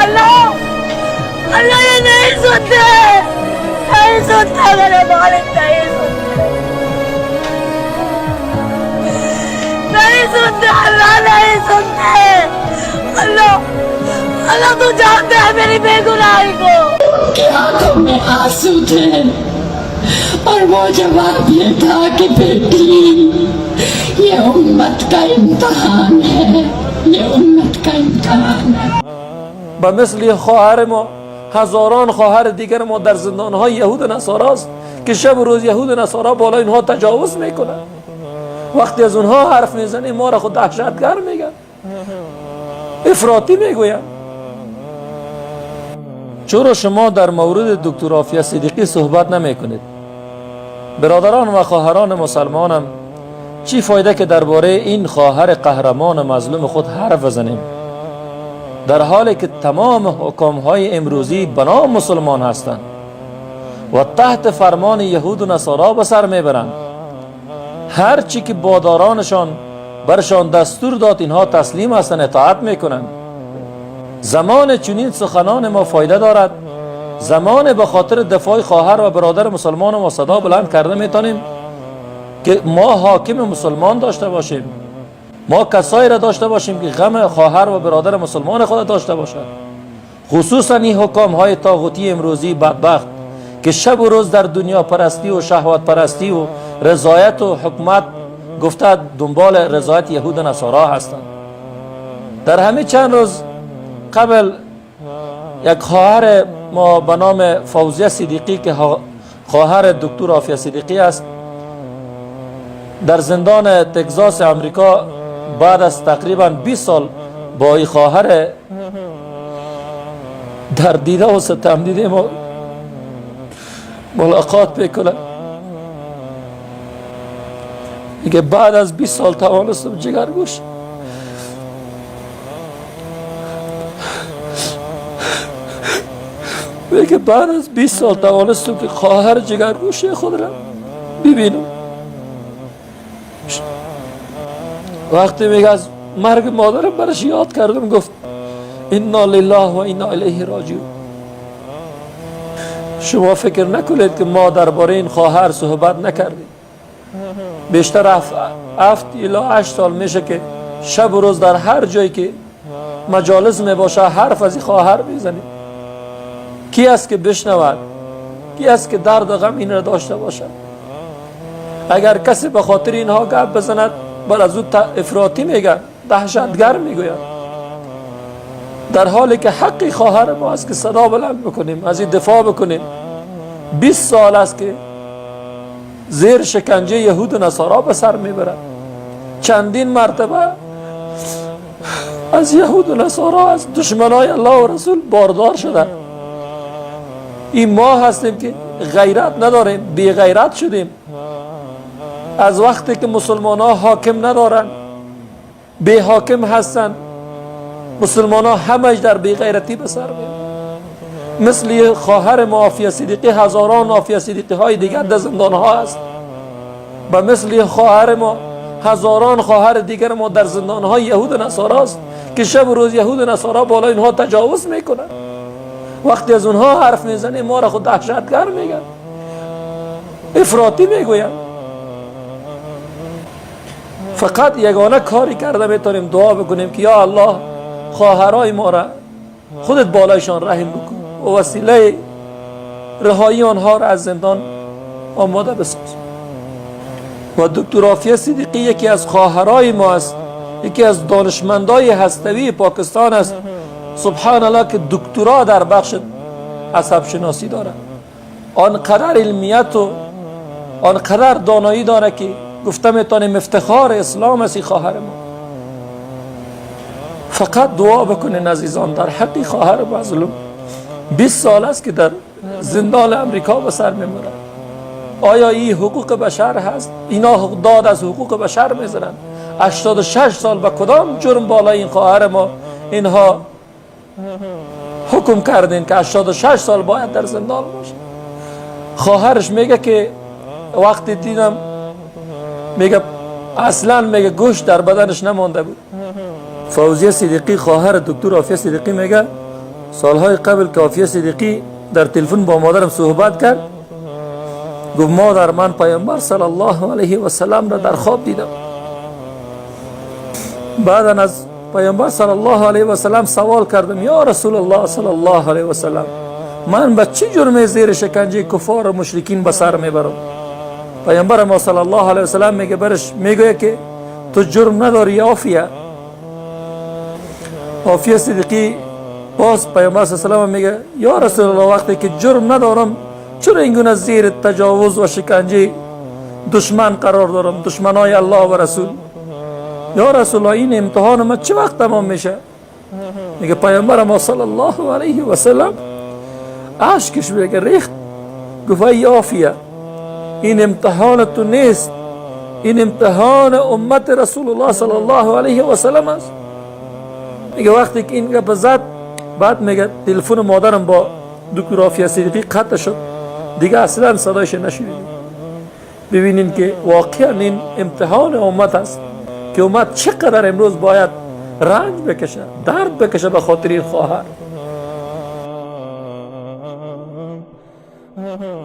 الله الله ये नहीं सुनते मेरे मालिक नहीं सुनते अल्लाह नहीं सुनते अल्लाह अल्लाह तू जानते है मेरी बेगुनाही को। आंखों में आंसू थे और वो जवाब ये था कि बेटी ये उम्मत का इम्तहान है, ये उम्मत का इम्तहान है। به مثل خواهر ما هزاران خواهر دیگر ما در زندانهای یهود و نصاراست که شب و روز یهود و نصارا بالا اینها تجاوز میکنن. وقتی از اونها حرف میزنی ما را خود دهشتگر میگن، افراطی میگوین. چرا شما در مورد دکتر عافیه صدیقی صحبت نمیکنید؟ برادران و خواهران مسلمانم، چی فایده که درباره این خواهر قهرمان و مظلوم خود حرف بزنیم در حالی که تمام حکامهای امروزی بنام مسلمان هستند و تحت فرمان یهود و نصارا به سر میبرند. هر چی که بادارانشان برشان دستور داد اینها تسلیم هستند، اطاعت میکنند. زمان چنین سخنان ما فایده دارد؟ زمان به خاطر دفاع خواهر و برادر مسلمان ما صدا بلند کرده میتونیم که ما حاکم مسلمان داشته باشیم، ما کسایی را داشته باشیم که غم خواهر و برادر مسلمان خود داشته باشد. خصوصا این حکام های طاغوتی امروزی بدبخت که شب و روز در دنیا پرستی و شهوت پرستی و رضایت و حکومت گفته دنبال رضایت یهود و نصارا هستند. در همین چند روز قبل یک خواهر ما به نام فوزیه صدیقی که خواهر دکتر عافیه صدیقی است در زندان تگزاس امریکا بعد از تقریبا 20 سال با این خواهر در دیده و ستم دیده ما ملاقات بکنه. میگه بعد از 20 سال توانستم جگرگوش میگه بعد از 20 سال توانستم که خواهر جگرگوشی خود را ببینم. وقتی میگه از مرگ مادرم برش یاد کردم گفت انا لله و انا الیه راجعون. شما فکر نکنید که ما درباره این خواهر صحبت نکردیم. بیشتر 7 الی 8 سال میشه که شب و روز در هر جایی که مجالس می باشه حرف از این خواهر میزنیم. کی است که بشنود؟ کی است که درد و غم این را داشته باشد؟ اگر کسی به خاطر اینها گپ بزند بر از او افراطی میگن، دهشتگر میگوید، در حالی که حقی خواهر ما است که صدا بلند بکنیم، از این دفاع بکنیم. 20 سال است که زیر شکنجه یهود و نصارا به سر میبرد. چندین مرتبه از یهود و نصارا، از دشمنای الله و رسول باردار شده. این ما هستیم که غیرت نداریم، بی غیرت شدیم. از وقتی که مسلمان ها حاکم ندارن، بی حاکم هستن، مسلمان ها همش در بی غیرتی به سر میرن. مثل خواهر ما عافیه صدیقی هزاران عافیه صدیقی های دیگر در زندان ها هست و مثل خواهر ما هزاران خواهر دیگر ما در زندان های یهود و نصارا است که شب و روز یهود و نصارا بالا اینها تجاوز میکنن. وقتی از اونها حرف میزنی ما را خود دهشتگر میگن، افراطی میگوین. فقط یگانه کاری کرده میتونیم دعا بکنیم که یا الله خواهرای ما را خودت بالایشان رحم بکن و وسیله رهایی آنها را از زندان آماده بساز. و دکتر عافیه صدیقی یکی از خواهرای ما است، یکی از دانشمندای هستوی پاکستان است. سبحان الله که دکترا در بخش عصب شناسی داره، آنقدر علمیت و آنقدر دانایی داره که گفته میتونیم افتخار اسلام است خواهر ما. فقط دعا بکنین عزیزان در حقی خواهر مظلوم. 20 سال است که در زندان امریکا به سر میبرد. آیا این حقوق بشر هست؟ اینا داد از حقوق بشر میزنن. 86 سال به کدام جرم بالای این خواهر ما اینها حکم کردین که 86 سال باید در زندان باشه؟ خواهرش میگه که وقتی دیدم، میگه اصلا میگه گوشت در بدنش نمانده بود. فوزیه صدیقی خواهر دکتر عافیه صدیقی میگه سالهای قبل که عافیه صدیقی در تلفن با مادرم صحبت کرد، گفت مادر من پیامبر صلی الله علیه و سلم را در خواب دیدم. بعد از پیامبر صلی الله علیه و سلم سوال کردم یا رسول الله صلی الله علیه و سلم من به چه جرم زیر شکنجه کفار و مشرکین به سر میبرم؟ پیامبر ما صلی الله علیه و سلم میگه برش میگه که تو جرم نداری عافیه. عافیه صدیقی باز پیامبر صلی الله علیه و سلم میگه یا رسول الله وقتی که جرم ندارم چرا اینگونه زیر تجاوز و شکنجه دشمن قرار دارم، دشمنای الله و رسول؟ یا رسول الله این امتحان ما چه وقت تمام میشه؟ میگه پیامبر ما صلی الله علیه و سلم اشکش میگه ریخت، گفت ای عافیه این امتحان تو نیست، این امتحان امت رسول الله صلی الله علیه و سلم است. میگه وقتی که این گپ زد بعد میگه تلفن مادرم با دکتر عافیه صدیقی قطع شد، دیگه اصلا صدایش نشنیدیم. ببینین که واقعا این امتحان امت است که امت چقدر امروز باید رنج بکشه، درد بکشه به خاطر این خواهر.